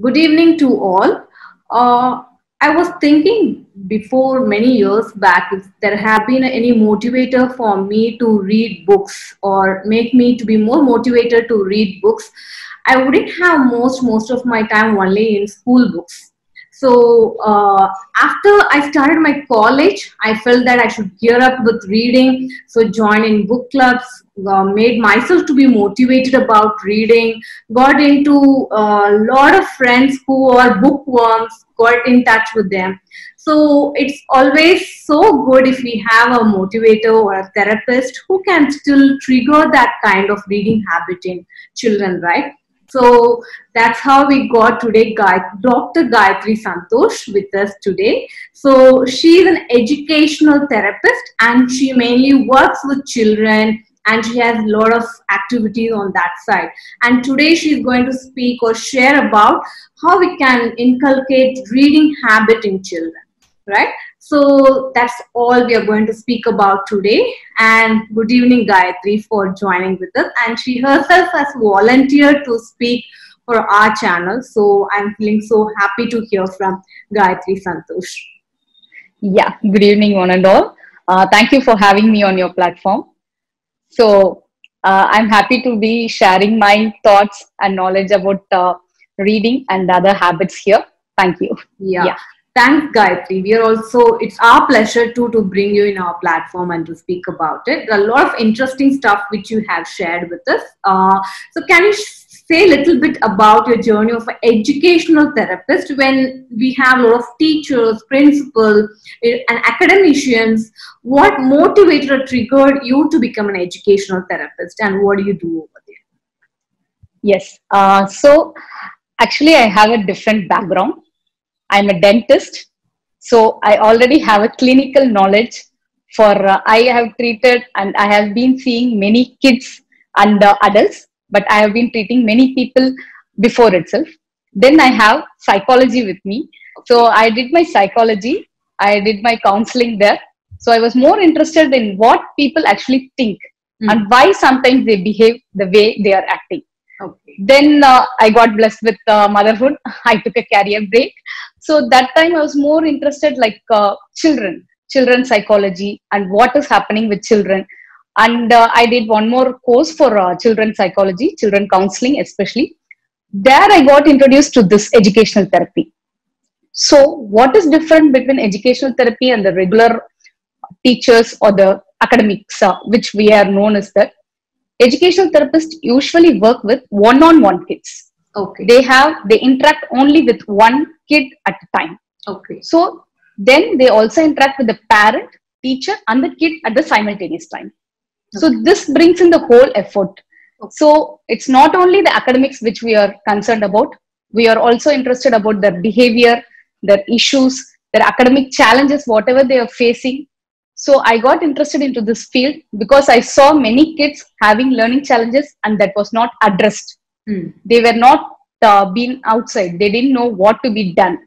Good evening to all. I was thinking before many years back if there have been any motivator for me to read books or make me to be more motivated to read books. I wouldn't have most of my time only in school books. So after I started my college, I felt that I should gear up with reading. So joined in book clubs, made myself to be motivated about reading, got into a lot of friends who are bookworms, got in touch with them. So it's always so good if we have a motivator or a therapist who can still trigger that kind of reading habit in children, right? So that's how we got today Dr. Gayatri Santosh with us today. So she is an educational therapist and she mainly works with children and she has a lot of activities on that side. And today she's going to speak or share about how we can inculcate reading habit in children, right? So that's all we are going to speak about today. And good evening, Gayatri, for joining with us. And she herself has volunteered to speak for our channel. So I'm feeling so happy to hear from Gayatri Santosh. Yeah, good evening, one and all. Thank you for having me on your platform. I'm happy to be sharing my thoughts and knowledge about reading and other habits here. Thank you. Yeah. Thanks, Gayatri. We are also, it's our pleasure to bring you in our platform and to speak about it. There are a lot of interesting stuff which you have shared with us. So can you say a little bit about your journey of an educational therapist when we have a lot of teachers, principals, and academicians? What motivated or triggered you to become an educational therapist and what do you do over there? Yes. So actually, I have a different background. I'm a dentist, so I already have a clinical knowledge for, I have treated and I have been seeing many kids and adults, but I have been treating many people before itself. Then I have psychology with me. So I did my psychology, I did my counseling there. So I was more interested in what people actually think and why sometimes they behave the way they are acting. Okay. Then I got blessed with motherhood. I took a career break. So that time I was more interested like children psychology and what is happening with children. And I did one more course for children psychology, children counseling especially. There I got introduced to this educational therapy. So what is different between educational therapy and the regular teachers or the academics, which we are known as that? Educational therapists usually work with one-on-one kids. Okay. They interact only with one kid at a time. Okay. So then they also interact with the parent, teacher, and the kid at the simultaneous time. Okay. So this brings in the whole effort. Okay. So it's not only the academics which we are concerned about. We are also interested about their behavior, their issues, their academic challenges, whatever they are facing. So I got interested into this field because I saw many kids having learning challenges and that was not addressed. They were not being outside. They didn't know what to be done.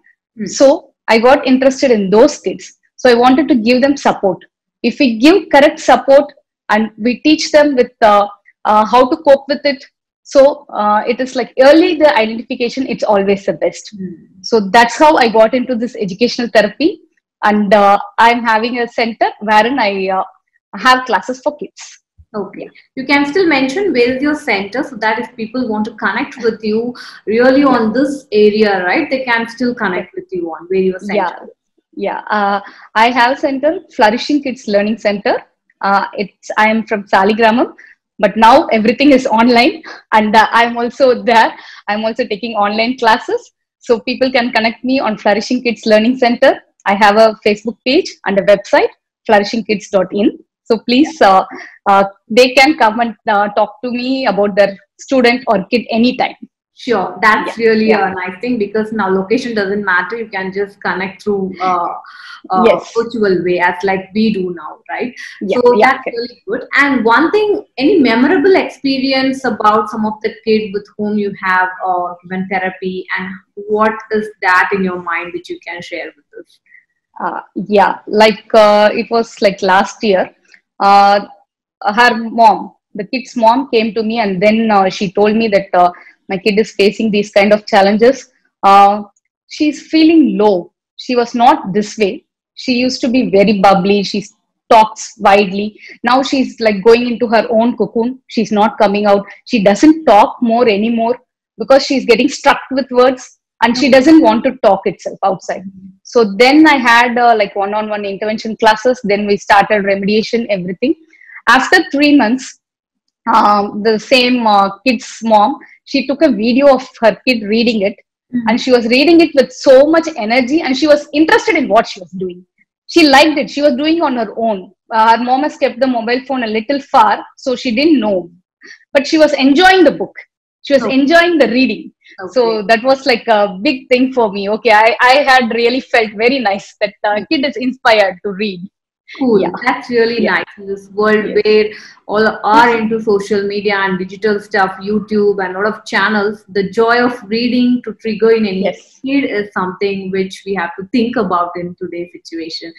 So I got interested in those kids. So I wanted to give them support. If we give correct support and we teach them with how to cope with it, so it is like early the identification, it's always the best. So that's how I got into this educational therapy. And I'm having a center wherein I have classes for kids. Okay. You can still mention where is your center so that if people want to connect with you really on this area, right, they can still connect with you on where your center. I have a center, Flourishing Kids Learning Center. I am from Saligramam, but now everything is online and I'm also there. I'm also taking online classes. So people can connect me on Flourishing Kids Learning Center. I have a Facebook page and a website, flourishingkids.in. So please, they can come and talk to me about their student or kid anytime. Sure, that's really a nice thing because now location doesn't matter. You can just connect through virtual way as like we do now, right? So that's really good. And one thing, any memorable experience about some of the kids with whom you have given therapy and what is that in your mind which you can share with us? It was like last year. Her mom, the kid's mom came to me and then she told me that my kid is facing these kind of challenges. uh, she's feeling low. She was not this way. She used to be very bubbly. She talks widely. Now she's like going into her own cocoon. She's not coming out. She doesn't talk more anymore because she's getting stuck with words and she doesn't want to talk itself outside. So then I had like one-on-one intervention classes. Then we started remediation, everything. After 3 months, the same kid's mom, she took a video of her kid reading it, and she was reading it with so much energy, and she was interested in what she was doing. She liked it. She was doing on her own. Her mom has kept the mobile phone a little far, so she didn't know, but she was enjoying the book. She was enjoying the reading. So that was like a big thing for me. Okay, I had really felt very nice that kid is inspired to read. Cool. That's really nice in this world where all are into social media and digital stuff, YouTube and a lot of channels. The joy of reading to trigger in any kid is something which we have to think about in today's situation.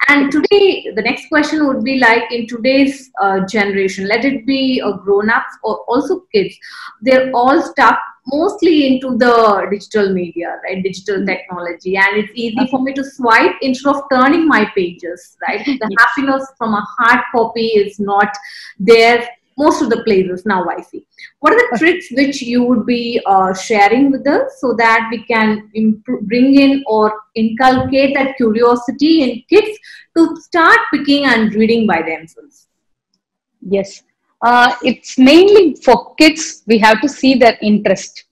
And today, the next question would be like in today's generation, let it be grown-ups or also kids, they're all stuck mostly into the digital media, right? Digital technology, and it's easy for me to swipe instead of turning my pages, right? The happiness from a hard copy is not there most of the places now, I see. What are the tricks which you would be sharing with us so that we can bring in or inculcate that curiosity in kids to start picking and reading by themselves? Yes. It's mainly for kids, we have to see their interest,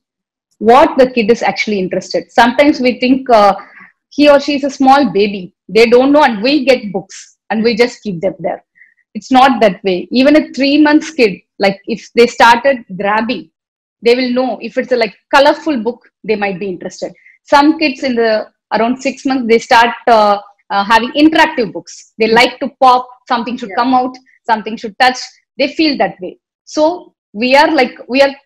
what the kid is actually interested. Sometimes we think he or she is a small baby, they don't know, and we get books and we just keep them there. It's not that way. Even a 3 months kid, like if they started grabbing, they will know. If it's a like colorful book, they might be interested. Some kids in the around 6 months, they start having interactive books. They like to pop, something should come out, something should touch. They feel that way. So we are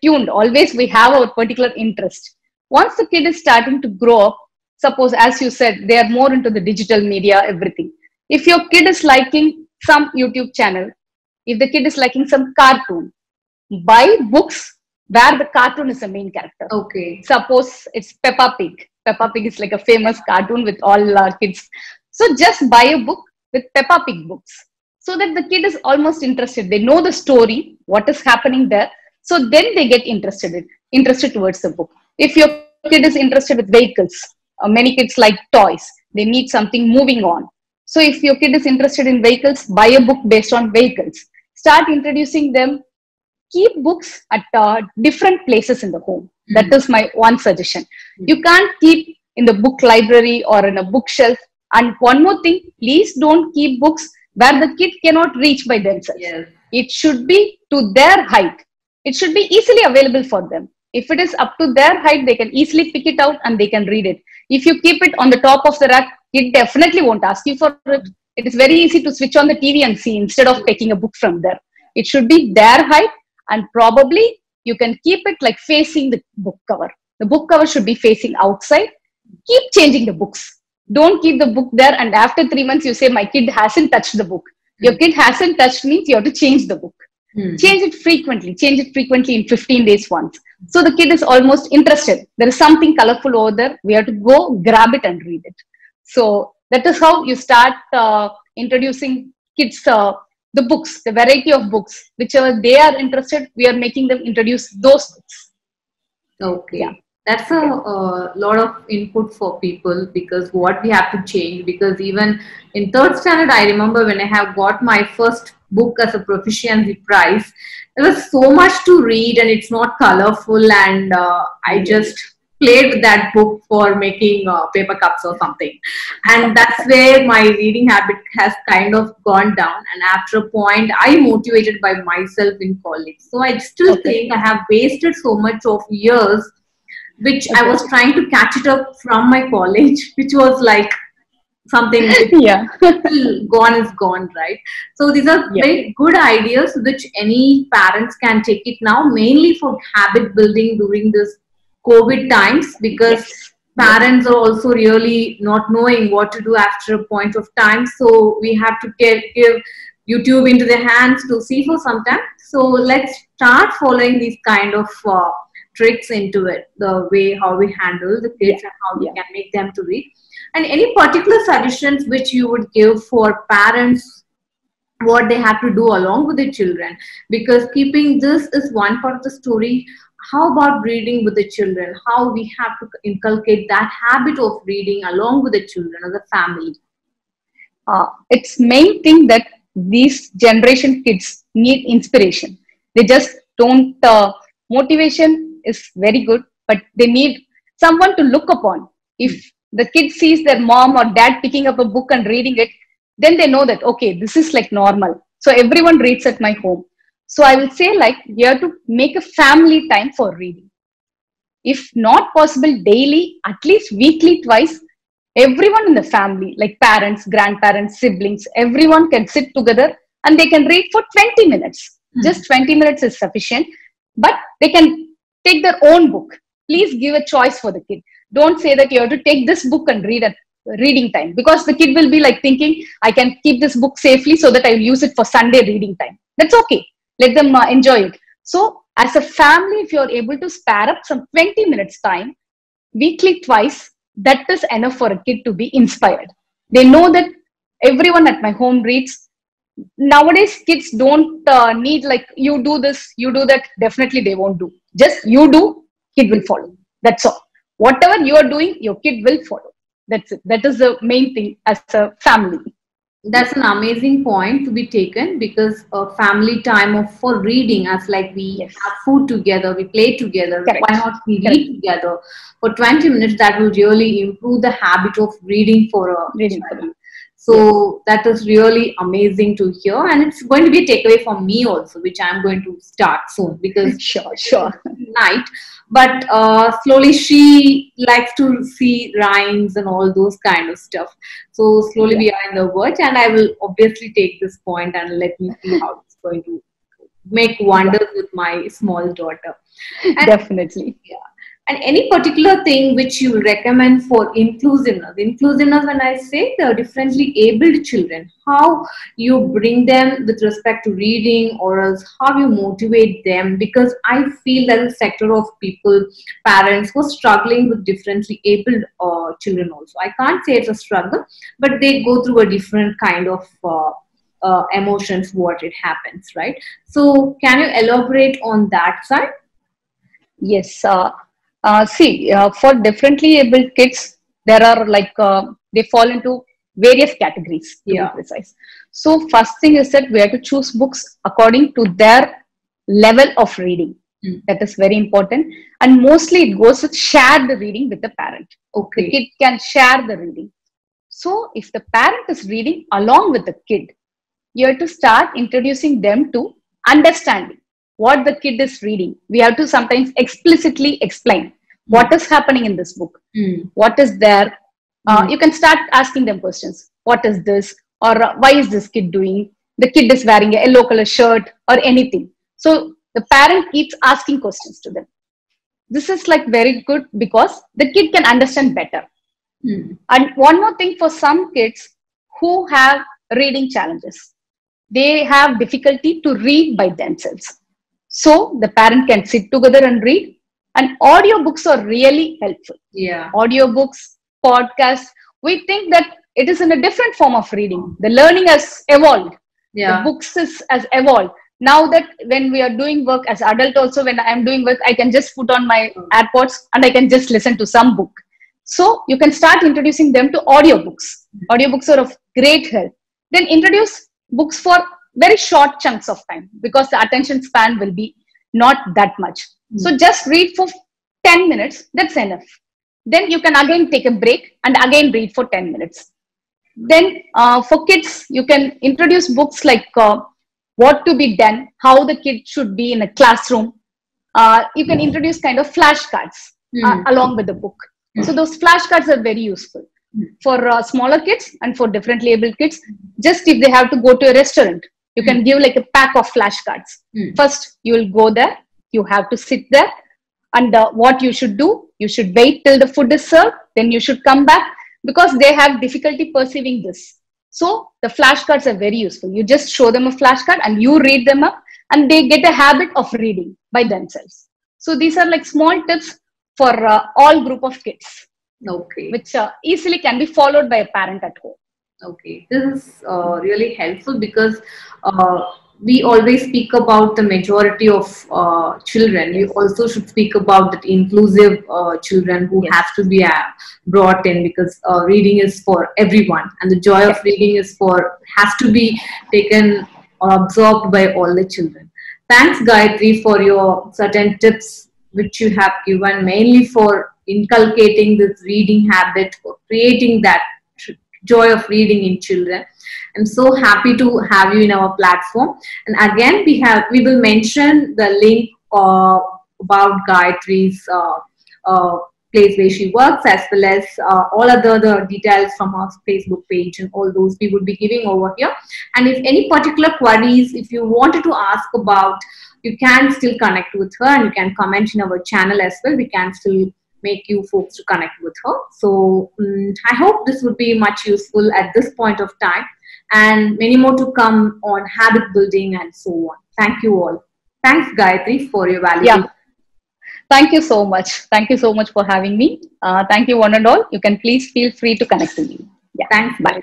tuned. Always we have our particular interest. Once the kid is starting to grow up, suppose as you said, they are more into the digital media, everything. If your kid is liking some YouTube channel, if the kid is liking some cartoon, buy books where the cartoon is the main character. Okay. Suppose it's Peppa Pig. Peppa Pig is like a famous cartoon with all kids. So just buy a book with Peppa Pig books, so that the kid is almost interested. They know the story, what is happening there. So then they get interested towards the book. If your kid is interested with vehicles, many kids like toys. They need something moving on. So if your kid is interested in vehicles, buy a book based on vehicles. Start introducing them. Keep books at different places in the home. That is my one suggestion. You can't keep in the book library or in a bookshelf. And one more thing, please don't keep books where the kid cannot reach by themselves. It should be to their height. It should be easily available for them. If it is up to their height, they can easily pick it out and they can read it. If you keep it on the top of the rack, it definitely won't ask you for it. It is very easy to switch on the TV and see instead of taking a book from there. It should be their height, and probably you can keep it like facing the book cover. The book cover should be facing outside. Keep changing the books. Don't keep the book there and after 3 months you say, my kid hasn't touched the book. Your kid hasn't touched means you have to change the book. Change it frequently. Change it frequently in 15 days once. So the kid is almost interested. There is something colorful over there. We have to go grab it and read it. So that is how you start introducing kids the books, the variety of books. Whichever they are interested, we are making them introduce those books. Okay. Yeah. That's a lot of input for people, because what we have to change, because even in 3rd standard, I remember when I have got my first book as a proficiency prize, there was so much to read and it's not colorful, and I just played with that book for making paper cups or something, and that's where my reading habit has kind of gone down. And after a point, I motivated by myself in college. So I still think I have wasted so much of years which I was trying to catch it up from my college, which was like something gone is gone, right? So these are very good ideas which any parents can take it now, mainly for habit building during this COVID times, because parents are also really not knowing what to do after a point of time. So we have to give YouTube into their hands to see for some time. So let's start following these kind of tricks into it, the way how we handle the kids and how we can make them to read. And any particular suggestions which you would give for parents, what they have to do along with the children? Because keeping this is one part of the story. How about reading with the children? How we have to inculcate that habit of reading along with the children or the family? It's main thing that these generation kids need inspiration. They just don't, motivation is very good, but they need someone to look upon. If the kid sees their mom or dad picking up a book and reading it, then they know that, okay, this is like normal. So everyone reads at my home. So I will say, like, you have to make a family time for reading. If not possible daily, at least weekly twice, everyone in the family, like parents, grandparents, siblings, everyone can sit together and they can read for 20 minutes. Just 20 minutes is sufficient, but they can take their own book. Please give a choice for the kid. Don't say that you have to take this book and read at reading time, because the kid will be like thinking, I can keep this book safely so that I will use it for Sunday reading time. That's okay. Let them enjoy it. So as a family, if you're able to spare up some 20 minutes time, weekly twice, that is enough for a kid to be inspired. They know that everyone at my home reads. Nowadays, kids don't need like, you do this, you do that. Definitely they won't do. Just you do, kid will follow. That's all. Whatever you are doing, your kid will follow. That's it. That is the main thing as a family. That's an amazing point to be taken, because family time of for reading, as like we have food together, we play together. Correct. Why not we read together for 20 minutes? That will really improve the habit of reading for a child. So that is really amazing to hear, and it's going to be a takeaway for me also, which I'm going to start soon, because sure night. But slowly she likes to see rhymes and all those kind of stuff. So slowly we are in the verge, and I will obviously take this point and let me see how it's going to make wonders with my small daughter. And definitely. And any particular thing which you recommend for inclusiveness? Inclusiveness, when I say the differently abled children, how you bring them with respect to reading, or else how you motivate them? Because I feel that a sector of people, parents who are struggling with differently abled children also. I can't say it's a struggle, but they go through a different kind of emotions, what it happens, right? So can you elaborate on that side? Yes. See, for differently abled kids, there are like, they fall into various categories, to be precise. So first thing is that we have to choose books according to their level of reading. That is very important. And mostly it goes with shared reading with the parent. Okay. The kid can share the reading. So if the parent is reading along with the kid, you have to start introducing them to understanding what the kid is reading. We have to sometimes explicitly explain what is happening in this book, what is there. You can start asking them questions. What is this? Or why is this kid doing? The kid is wearing a yellow color shirt or anything. So the parent keeps asking questions to them. This is like very good, because the kid can understand better. And one more thing, for some kids who have reading challenges, they have difficulty to read by themselves. So the parent can sit together and read, and audiobooks are really helpful. Audiobooks, podcasts, we think that it is in a different form of reading. The learning has evolved. The books has evolved. Now that when we are doing work as adult also, when I am doing work, I can just put on my AirPods and I can just listen to some book. So you can start introducing them to audiobooks. Audiobooks are of great help. Then introduce books for very short chunks of time, because the attention span will be not that much. So just read for 10 minutes, that's enough. Then you can again take a break and again read for 10 minutes. Then for kids, you can introduce books like what to be done, how the kid should be in a classroom. You can introduce kind of flashcards along with the book. So those flashcards are very useful for smaller kids and for differently able kids. Just if they have to go to a restaurant, you can give like a pack of flashcards. First, you will go there. You have to sit there. And what you should do, you should wait till the food is served. Then you should come back, because they have difficulty perceiving this. So the flashcards are very useful. You just show them a flashcard and you read them up, and they get a habit of reading by themselves. So these are like small tips for all group of kids, Okay. which easily can be followed by a parent at home. Okay, this is really helpful because we always speak about the majority of children. We Yes. also should speak about that inclusive children who Yes. have to be brought in, because reading is for everyone, and the joy of Yes. reading has to be taken or absorbed by all the children. Thanks, Gayatri, for your certain tips which you have given, mainly for inculcating this reading habit or creating that joy of reading in children. I'm so happy to have you in our platform. And again, we will mention the link about Gayatri's uh, place where she works, as well as all other the details from our Facebook page, and all those we would be giving over here. And if any particular queries, if you wanted to ask about, you can still connect with her, and you can comment in our channel as well. We can still make you folks to connect with her. So I hope this would be much useful at this point of time, and many more to come on habit building and so on. Thank you all. Thanks, Gayatri, for your valuable. Yeah. Thank you so much. Thank you so much for having me. Thank you one and all. You can please feel free to connect to me. Yeah. Thanks. Bye.